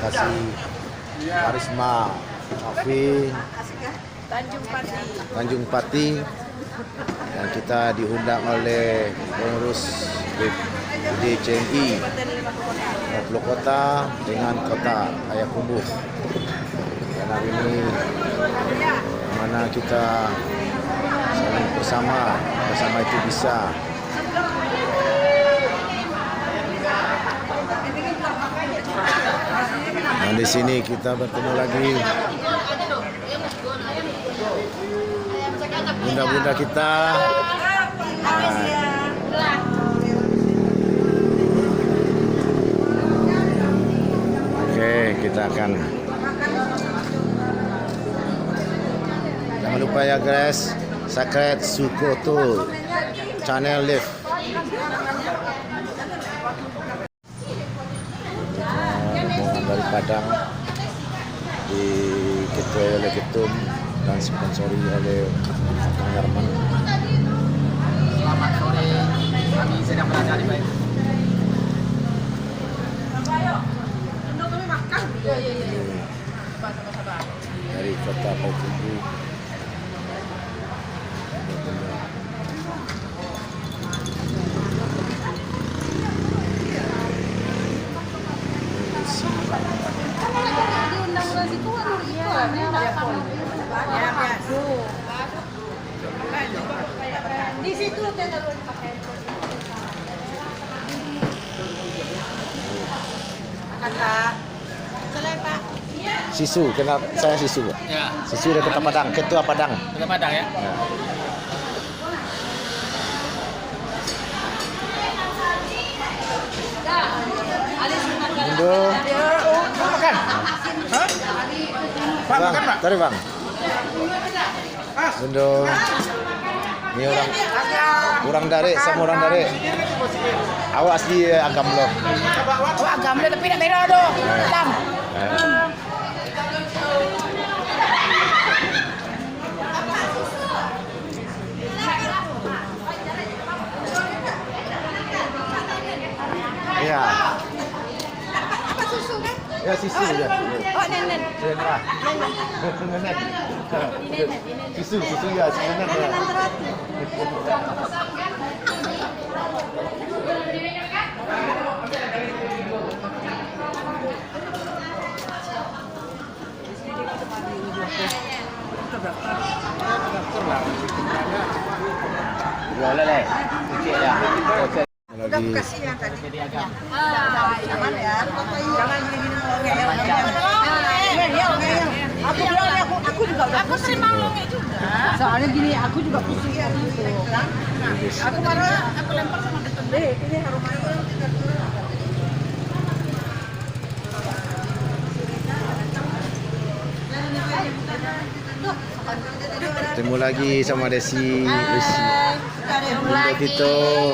kasih Karisma Cafe Tanjung Pati, dan kita diundang oleh pengurus DCMI Pulau Kota dengan Kota Payakumbuh. Dan hari ini mana kita saling bersama itu bisa. Dan di sini kita bertemu lagi bunda-bunda kita. Oke, kita akan, jangan lupa ya guys, Sakret Sukoto channel live. Dari Padang diketuai oleh Ketum dan sponsori oleh Kang Herman. Selamat sore, kami sedang berada di baik. Dari Kota Payakumbuh. Di situ taruh pakai. Kata, selai Pak. Sisu, kenal saya Sisu. Ya, Sisu dari Kota Padang, Ketua Padang. Kota Padang ya. Ya. Bundo. Mau makan? Hah? Bang, makan Pak? Tarik bang. Bundo. Ini orang dari, sama orang dari. Awak asli Agam loh. Oh, agam dia tapi nak merah doh. Hitam. Iya. Apa susu kan? Ya Sisu ya. Oh, nenek. Nenek. Nenek. Sisu ya, nenek. Nenek terhati. Boleh deh. Sikit ya. Udah Lagi kasih yang tadi. Jadi agak Jangan ya. Jangan gini-gini. Aku bilang aku juga udah. Aku terima longe juga. Soalnya gini, aku juga pusing ya gitu. Aku marah, aku lempar sama ketum. Ini harum air. ketemu lagi sama Desi. Bundo Tito.